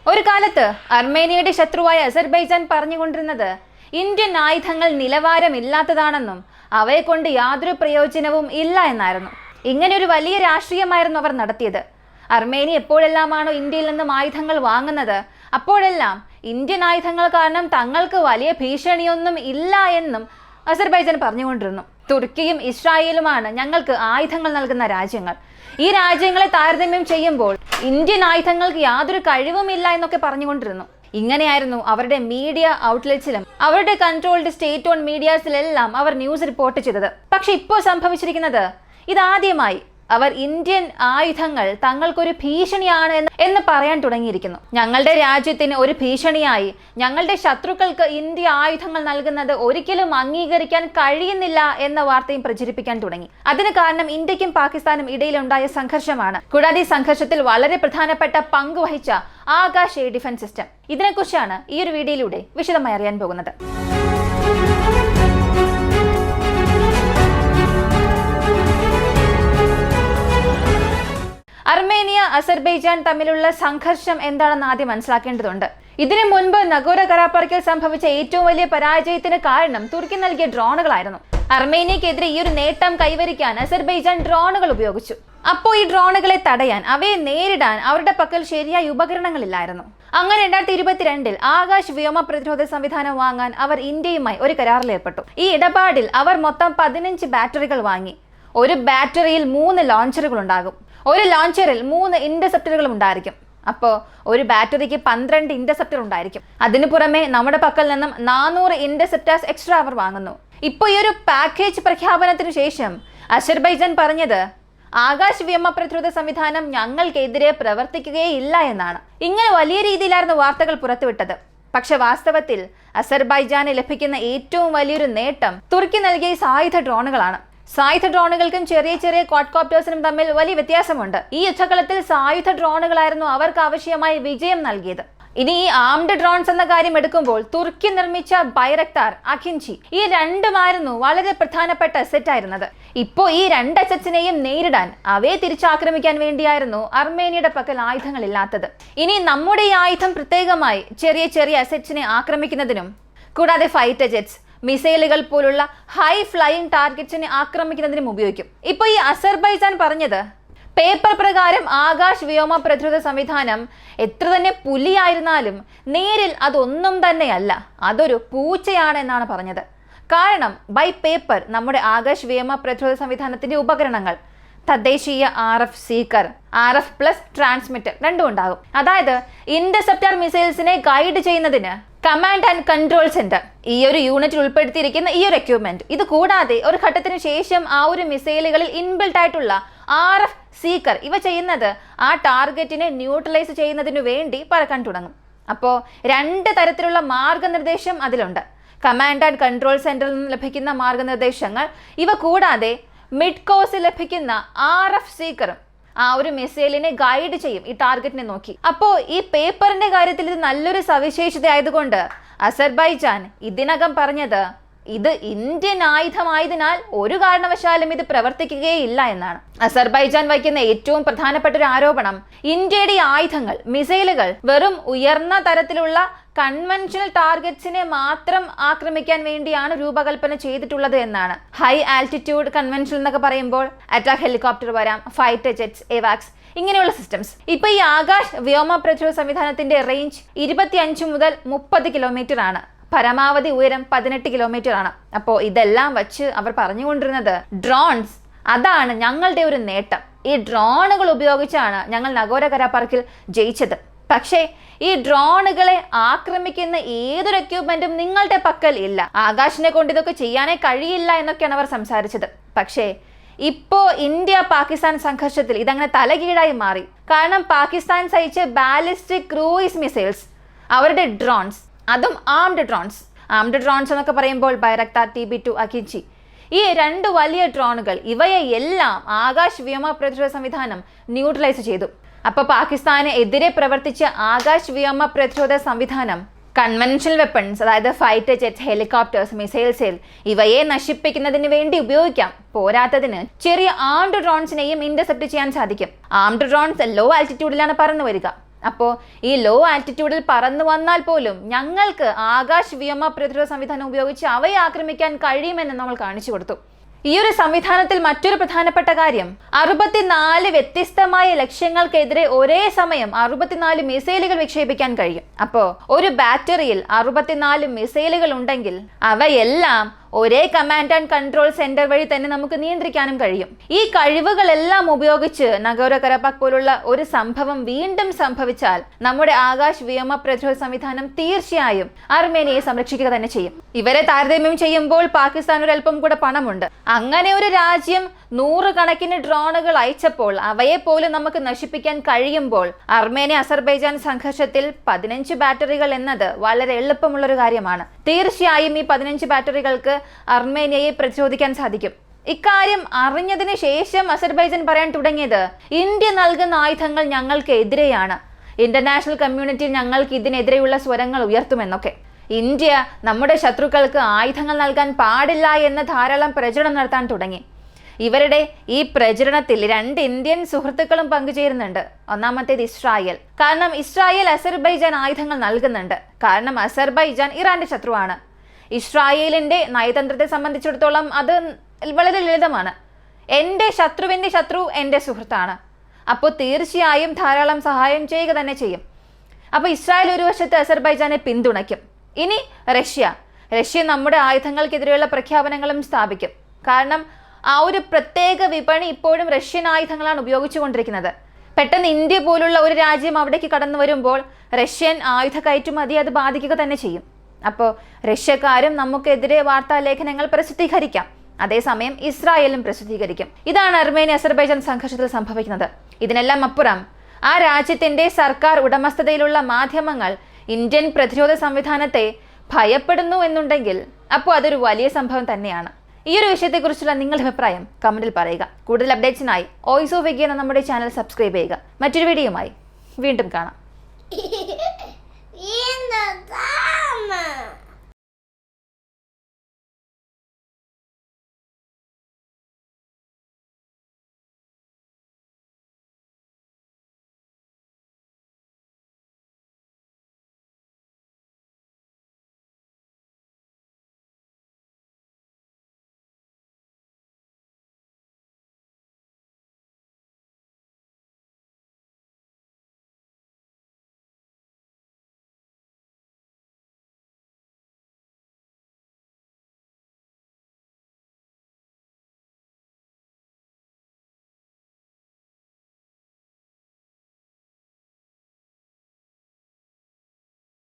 ഒരു കാലത്ത് അർമേനിയയുടെ ശത്രുവായ അസർബൈജാൻ പറഞ്ഞുകൊണ്ടിരുന്നത് ഇന്ത്യൻ ആയുധങ്ങൾ നിലവാരമില്ലാത്തതാണെന്നും അവയെ കൊണ്ട് യാതൊരു പ്രയോജനവും ഇല്ല എന്നായിരുന്നു. ഇങ്ങനെ ഒരു വലിയ രാഷ്ട്രീയമായിരുന്നു അവർ നടത്തിയത്. അർമേനിയ എപ്പോഴെല്ലാമാണോ ഇന്ത്യയിൽ നിന്നും ആയുധങ്ങൾ വാങ്ങുന്നത് അപ്പോഴെല്ലാം ഇന്ത്യൻ ആയുധങ്ങൾ കാരണം തങ്ങൾക്ക് വലിയ ഭീഷണിയൊന്നും ഇല്ല എന്നും അസർബൈജാൻ പറഞ്ഞുകൊണ്ടിരുന്നു. തുർക്കിയും ഇസ്രായേലുമാണ് ഞങ്ങൾക്ക് ആയുധങ്ങൾ നൽകുന്ന രാജ്യങ്ങൾ. ഈ രാജ്യങ്ങളെ താരതമ്യം ചെയ്യുമ്പോൾ ഇന്ത്യൻ ആയുധങ്ങൾക്ക് യാതൊരു കഴിവുമില്ല എന്നൊക്കെ പറഞ്ഞുകൊണ്ടിരുന്നു. ഇങ്ങനെയായിരുന്നു അവരുടെ മീഡിയ ഔട്ട്ലെറ്റ്സിലും അവരുടെ കൺട്രോൾഡ് സ്റ്റേറ്റ് ഓൺ മീഡിയാസിലെല്ലാം അവർ ന്യൂസ് റിപ്പോർട്ട് ചെയ്തത്. പക്ഷെ ഇപ്പോൾ സംഭവിച്ചിരിക്കുന്നത് ഇതാദ്യമായി അവർ ഇന്ത്യൻ ആയുധങ്ങൾ തങ്ങൾക്കൊരു ഭീഷണിയാണ് എന്ന് പറയാൻ തുടങ്ങിയിരിക്കുന്നു. ഞങ്ങളുടെ രാജ്യത്തിന് ഒരു ഭീഷണിയായി ഞങ്ങളുടെ ശത്രുക്കൾക്ക് ഇന്ത്യ ആയുധങ്ങൾ നൽകുന്നത് ഒരിക്കലും അംഗീകരിക്കാൻ കഴിയുന്നില്ല എന്ന വാർത്തയും പ്രചരിപ്പിക്കാൻ തുടങ്ങി. അതിന് കാരണം ഇന്ത്യക്കും പാകിസ്ഥാനും ഇടയിലുണ്ടായ സംഘർഷമാണ്. കൂടാതെ ഈ സംഘർഷത്തിൽ വളരെ പ്രധാനപ്പെട്ട പങ്ക് വഹിച്ച ആകാശ് എയർ ഡിഫൻസ് സിസ്റ്റം. ഇതിനെക്കുറിച്ചാണ് ഈ ഒരു വീഡിയോയിലൂടെ വിശദമായി അറിയാൻ പോകുന്നത്. അർമേനിയ അസർബൈജാൻ തമ്മിലുള്ള സംഘർഷം എന്താണെന്ന് ആദ്യം മനസ്സിലാക്കേണ്ടതുണ്ട്. ഇതിനു മുൻപ് നഗോറോ കറാബാഖിൽ സംഭവിച്ച ഏറ്റവും വലിയ പരാജയത്തിന് കാരണം തുർക്കി നൽകിയ ഡ്രോണുകളായിരുന്നു. അർമേനിയക്കെതിരെ ഈ ഒരു നേട്ടം കൈവരിക്കാൻ അസർബൈജാൻ ഡ്രോണുകൾ ഉപയോഗിച്ചു. അപ്പോൾ ഈ ഡ്രോണുകളെ തടയാൻ, അവയെ നേരിടാൻ അവരുടെ പക്കൽ ശരിയായ ഉപകരണങ്ങളില്ലായിരുന്നു. അങ്ങനെ 2022 ആകാശ് വ്യോമ പ്രതിരോധ സംവിധാനം വാങ്ങാൻ അവർ ഇന്ത്യയുമായി ഒരു കരാറിലേർപ്പെട്ടു. ഈ ഇടപാടിൽ അവർ മൊത്തം 15 ബാറ്ററികൾ വാങ്ങി. ഒരു ബാറ്ററിയിൽ 3 ലോഞ്ചറുകൾ ഉണ്ടാകും. ഒരു ലോഞ്ചറിൽ 3 ഇന്റർസെപ്റ്ററുകളും ഉണ്ടായിരിക്കും. അപ്പോൾ ഒരു ബാറ്ററിക്ക് 12 ഇന്റർസെപ്റ്റർ ഉണ്ടായിരിക്കും. അതിനു പുറമെ നമ്മുടെ പക്കൽ നിന്നും 400 ഇന്റർസെപ്റ്റേഴ്സ് എക്സ്ട്രാ അവർ വാങ്ങുന്നു. ഇപ്പോൾ ഈ ഒരു പാക്കേജ് പ്രഖ്യാപനത്തിന് ശേഷം അസർബൈജാൻ പറഞ്ഞത് ആകാശ് വ്യോമ പ്രതിരോധ സംവിധാനം ഞങ്ങൾക്കെതിരെ പ്രവർത്തിക്കുകയില്ല എന്നാണ്. ഇങ്ങനെ വലിയ രീതിയിലായിരുന്നു വാർത്തകൾ പുറത്തുവിട്ടത്. പക്ഷെ വാസ്തവത്തിൽ അസർബൈജാന് ലഭിക്കുന്ന ഏറ്റവും വലിയൊരു നേട്ടം തുർക്കി നൽകിയ സായുധ ഡ്രോണുകളാണ്. സായുധ ഡ്രോണുകൾക്കും ചെറിയ ചെറിയ ക്വാഡ്കോപ്റ്റേഴ്സിനും തമ്മിൽ വലിയ വ്യത്യാസമുണ്ട്. ഈ യുദ്ധകളത്തിൽ സായുധ ഡ്രോണുകളായിരുന്നു അവർക്ക് ആവശ്യമായ വിജയം നൽകിയത്. ഇനി ഈ ആംഡ് ഡ്രോൺസ് എന്ന കാര്യം എടുക്കുമ്പോൾ തുർക്കി നിർമ്മിച്ച ബൈറക്താർ, അഖിൻചി ഈ രണ്ടുമായിരുന്നു വളരെ പ്രധാനപ്പെട്ട അസെറ്റ് ആയിരുന്നത്. ഇപ്പോൾ ഈ 2 അസെറ്റ്സിനെയും നേരിടാൻ, അവയെ തിരിച്ചാക്രമിക്കാൻ വേണ്ടിയായിരുന്നു അർമേനിയയുടെ പക്കൽ ആയുധങ്ങളില്ലാത്തത്. ഇനി നമ്മുടെ ഈ ആയുധം പ്രത്യേകമായി ചെറിയ ചെറിയ അസെറ്റ്സിനെ ആക്രമിക്കുന്നതിനും കൂടാതെ ഫൈറ്റർ ജെറ്റ്സ്, മിസൈലുകൾ പോലുള്ള ഹൈ ഫ്ലൈയിങ് ടാർഗറ്റ്സിനെ ആക്രമിക്കുന്നതിനും ഉപയോഗിക്കും. ഇപ്പൊ ഈ അസർബൈജാൻ പറഞ്ഞത് പേപ്പർ പ്രകാരം ആകാശ് വ്യോമ പ്രതിരോധ സംവിധാനം എത്ര തന്നെ പുലിയായിരുന്നാലും നേരിൽ അതൊന്നും തന്നെയല്ല, അതൊരു പൂച്ചയാണ് എന്നാണ് പറഞ്ഞത്. കാരണം ബൈ പേപ്പർ നമ്മുടെ ആകാശ് വ്യോമ പ്രതിരോധ സംവിധാനത്തിന്റെ ഉപകരണങ്ങൾ തദ്ദേശീയ RF സീക്കർ, RF+ ട്രാൻസ്മിറ്റർ രണ്ടും ഉണ്ടാകും. അതായത് ഇന്റർസെപ്റ്റർ മിസൈൽസിനെ ഗൈഡ് ചെയ്യുന്നതിന് കമാൻഡ് ആൻഡ് കൺട്രോൾ സെന്റർ, ഈ ഒരു യൂണിറ്റിൽ ഉൾപ്പെടുത്തിയിരിക്കുന്ന ഈ ഒരു എക്യുപ്മെന്റ്. ഇത് കൂടാതെ ഒരു ഘട്ടത്തിന് ശേഷം ആ ഒരു മിസൈലുകളിൽ ഇൻബിൽട്ട് ആയിട്ടുള്ള RF സീക്കർ ഇവ ചെയ്യുന്നത് ആ ടാർഗറ്റിനെ ന്യൂട്രലൈസ് ചെയ്യുന്നതിനു വേണ്ടി പറക്കാൻ തുടങ്ങും. അപ്പോൾ 2 തരത്തിലുള്ള മാർഗനിർദ്ദേശം അതിലുണ്ട്. കമാൻഡ് ആൻഡ് കൺട്രോൾ സെന്ററിൽ നിന്ന് ലഭിക്കുന്ന മാർഗനിർദ്ദേശങ്ങൾ, ഇവ കൂടാതെ മിഡ് കോഴ്സിൽ ലഭിക്കുന്ന RF സീക്കറും ആ ഒരു മിസൈലിനെ ഗൈഡ് ചെയ്യും ഈ ടാർഗറ്റിനെ നോക്കി. അപ്പോൾ ഈ പേപ്പറിന്റെ കാര്യത്തിൽ ഇത് നല്ലൊരു സവിശേഷത ആയതുകൊണ്ട് അസർബൈജാൻ ഇതിനകം പറഞ്ഞത് ഇത് ഇന്ത്യൻ ആയുധമായതിനാൽ ഒരു കാരണവശാലും ഇത് പ്രവർത്തിക്കുകയില്ല എന്നാണ്. അസർബൈജാൻ വയ്ക്കുന്ന ഏറ്റവും പ്രധാനപ്പെട്ട ഒരു ആരോപണം ഇന്ത്യയുടെ ആയുധങ്ങൾ, മിസൈലുകൾ വെറും ഉയർന്ന തരത്തിലുള്ള കൺവെൻഷണൽ ടാർഗറ്റ്സിനെ മാത്രം ആക്രമിക്കാൻ വേണ്ടിയാണ് രൂപകൽപ്പന ചെയ്തിട്ടുള്ളത് എന്നാണ്. ഹൈ ആൾട്ടിറ്റ്യൂഡ് കൺവെൻഷണൽ എന്നൊക്കെ പറയുമ്പോൾ അറ്റാക്ക് ഹെലികോപ്റ്റർ വരാം, ഫൈറ്റർ ജെറ്റ്സ്, എവാക്സ് ഇങ്ങനെയുള്ള സിസ്റ്റംസ്. ഇപ്പൊ ഈ ആകാശ് വ്യോമ പ്രതിരോധ സംവിധാനത്തിന്റെ റേഞ്ച് 25 മുതൽ 30 കിലോമീറ്റർ ആണ്. പരമാവധി ഉയരം 18 കിലോമീറ്റർ ആണ്. അപ്പോൾ ഇതെല്ലാം വച്ച് അവർ പറഞ്ഞുകൊണ്ടിരുന്നത് ഡ്രോൺസ് അതാണ് ഞങ്ങളുടെ ഒരു നേട്ടം. ഈ ഡ്രോണുകൾ ഉപയോഗിച്ചാണ് ഞങ്ങൾ നഗോറോ കറാബാഖിൽ ജയിച്ചത്. പക്ഷേ ഈ ഡ്രോണുകളെ ആക്രമിക്കുന്ന ഏതൊരു എക്യുപ്മെന്റും നിങ്ങളുടെ പക്കൽ ഇല്ല, ആകാശിനെ കൊണ്ട് ഇതൊക്കെ ചെയ്യാനേ കഴിയില്ല എന്നൊക്കെയാണ് അവർ സംസാരിച്ചത്. പക്ഷേ ഇപ്പോ ഇന്ത്യ പാകിസ്ഥാൻ സംഘർഷത്തിൽ ഇതങ്ങനെ തലകീഴായി മാറി. കാരണം പാകിസ്ഥാൻ സഹിച്ച ബാലിസ്റ്റിക് ക്രൂയിസ് മിസൈൽസ്, അവരുടെ ഡ്രോൺസ്, അതും ആംഡ് ഡ്രോൺസ് എന്നൊക്കെ പറയുമ്പോൾ ബൈറക്താർ, TB2, അഖിൻചി ഈ 2 വലിയ ഡ്രോണുകൾ ഇവയെ എല്ലാം ആകാശ് വ്യോമ പ്രതിരോധ സംവിധാനം ന്യൂട്രലൈസ് ചെയ്തു. അപ്പോൾ പാകിസ്ഥാന് എതിരെ പ്രവർത്തിച്ച ആകാശ് വ്യോമ പ്രതിരോധ സംവിധാനം കൺവെൻഷണൽ വെപ്പൺസ്, അതായത് ഫൈറ്റർ ജെറ്റ്, ഹെലികോപ്റ്റേഴ്സ്, മിസൈൽസ് ഇവയെ നശിപ്പിക്കുന്നതിന് വേണ്ടി ഉപയോഗിക്കാം. പോരാത്തതിന് ചെറിയ ആംഡ് ഡ്രോൺസിനെയും ഇന്റർസെപ്റ്റ് ചെയ്യാൻ സാധിക്കും. ആംഡ് ഡ്രോൺസ് ലോ ആൾട്ടിറ്റ്യൂഡിലാണ് പറന്നു വരിക. അപ്പോൾ ഈ ലോ ആൾട്ടിറ്റ്യൂഡിൽ പറന്നു വന്നാൽ പോലും ഞങ്ങൾക്ക് ആകാശ് വ്യോമ പ്രതിരോധ സംവിധാനം ഉപയോഗിച്ച് അവയെ ആക്രമിക്കാൻ കഴിയുമെന്ന് നമ്മൾ കാണിച്ചു കൊടുത്തു. ഈ ഒരു സംവിധാനത്തിൽ മറ്റൊരു പ്രധാനപ്പെട്ട കാര്യം 64 വ്യത്യസ്തമായ ലക്ഷ്യങ്ങൾക്കെതിരെ ഒരേ സമയം 64 മിസൈലുകൾ വിക്ഷേപിക്കാൻ കഴിയും. അപ്പോൾ ഒരു ബാറ്ററിയിൽ 64 മിസൈലുകൾ ഉണ്ടെങ്കിൽ അവയെല്ലാം ഒരേ കമാൻഡ് ആൻഡ് കൺട്രോൾ സെന്റർ വഴി തന്നെ നമുക്ക് നിയന്ത്രിക്കാനും കഴിയും. ഈ കഴിവുകളെല്ലാം ഉപയോഗിച്ച് നഗോറോ കരാബാഖ് പോലുള്ള ഒരു സംഭവം വീണ്ടും സംഭവിച്ചാൽ നമ്മുടെ ആകാശ് വ്യോമ പ്രതിരോധ സംവിധാനം തീർച്ചയായും അർമേനിയയെ സംരക്ഷിക്കുക തന്നെ ചെയ്യും. ഇവരെ താരതമ്യം ചെയ്യുമ്പോൾ പാകിസ്ഥാൻ ഒരു അല്പം കൂടെ പണമുണ്ട്. അങ്ങനെ ഒരു രാജ്യം 100 കണക്കിന് ഡ്രോണുകൾ അയച്ചപ്പോൾ അവയെ പോലും നമുക്ക് നശിപ്പിക്കാൻ കഴിയുമ്പോൾ അർമേനിയ അസർബൈജാൻ സംഘർഷത്തിൽ 15 ബാറ്ററികൾ എന്നത് വളരെ എളുപ്പമുള്ളൊരു കാര്യമാണ്. തീർച്ചയായും ഈ 15 ബാറ്ററികൾക്ക് അർമേനിയയെ പ്രതിരോധിക്കാൻ സാധിക്കും. ഇക്കാര്യം അറിഞ്ഞതിന് ശേഷം അസർബൈജാൻ പറയാൻ തുടങ്ങിയത് ഇന്ത്യ നൽകുന്ന ആയുധങ്ങൾ ഞങ്ങൾക്ക് എതിരെയാണ്, ഇന്റർനാഷണൽ കമ്മ്യൂണിറ്റി ഞങ്ങൾക്ക് ഇതിനെതിരെയുള്ള സ്വരങ്ങൾ ഉയർത്തുമെന്നൊക്കെ. ഇന്ത്യ നമ്മുടെ ശത്രുക്കൾക്ക് ആയുധങ്ങൾ നൽകാൻ പാടില്ല എന്ന് ധാരാളം പ്രചരണം നടത്താൻ തുടങ്ങി. ഇവരുടെ ഈ പ്രചരണത്തിൽ 2 ഇന്ത്യൻ സുഹൃത്തുക്കളും പങ്കുചേരുന്നുണ്ട്. ഒന്നാമത്തേത് ഇസ്രായേൽ. കാരണം ഇസ്രായേൽ അസർബൈജാൻ ആയുധങ്ങൾ നൽകുന്നുണ്ട്. കാരണം അസർബൈജാൻ ഇറാന്റെ ശത്രുവാണ്. ഇസ്രായേലിന്റെ നയതന്ത്രത്തെ സംബന്ധിച്ചിടത്തോളം അത് വളരെ ലളിതമാണ്. എൻ്റെ ശത്രുവിൻ്റെ ശത്രു എൻ്റെ സുഹൃത്താണ്. അപ്പോൾ തീർച്ചയായും ധാരാളം സഹായം ചെയ്യുക തന്നെ ചെയ്യും. അപ്പോൾ ഇസ്രായേൽ ഒരു വശത്ത് അസർബൈജാനെ പിന്തുണയ്ക്കും. ഇനി റഷ്യ നമ്മുടെ ആയുധങ്ങൾക്കെതിരെയുള്ള പ്രഖ്യാപനങ്ങളും സ്ഥാപിക്കും. കാരണം ആ ഒരു പ്രത്യേക വിപണി ഇപ്പോഴും റഷ്യൻ ആയുധങ്ങളാണ് ഉപയോഗിച്ചുകൊണ്ടിരിക്കുന്നത്. പെട്ടെന്ന് ഇന്ത്യ പോലുള്ള ഒരു രാജ്യം അവിടേക്ക് കടന്നു വരുമ്പോൾ റഷ്യൻ ആയുധ കയറ്റുമതി അത് ബാധിക്കുക തന്നെ ചെയ്യും. അപ്പോൾ റഷ്യക്കാരും നമുക്കെതിരെ വാർത്താലേഖനങ്ങൾ പ്രസിദ്ധീകരിക്കാം, അതേസമയം ഇസ്രായേലും പ്രസിദ്ധീകരിക്കും. ഇതാണ് അർമേനിയ അസർബൈജാൻ സംഘർഷത്തിൽ സംഭവിക്കുന്നത്. ഇതിനെല്ലാം അപ്പുറം ആ രാജ്യത്തിന്റെ സർക്കാർ ഉടമസ്ഥതയിലുള്ള മാധ്യമങ്ങൾ ഇന്ത്യൻ പ്രതിരോധ സംവിധാനത്തെ ഭയപ്പെടുന്നു എന്നുണ്ടെങ്കിൽ അപ്പോൾ അതൊരു വലിയ സംഭവം തന്നെയാണ്. ഈ ഒരു വിഷയത്തെക്കുറിച്ചുള്ള നിങ്ങളുടെ അഭിപ്രായം കമന്റിൽ പറയുക. കൂടുതൽ അപ്ഡേറ്റ്സിനായി വോയിസ് ഓഫ് വിക്കി എന്ന നമ്മുടെ ചാനൽ സബ്സ്ക്രൈബ് ചെയ്യുക. മറ്റൊരു വീഡിയോയുമായി വീണ്ടും കാണാം.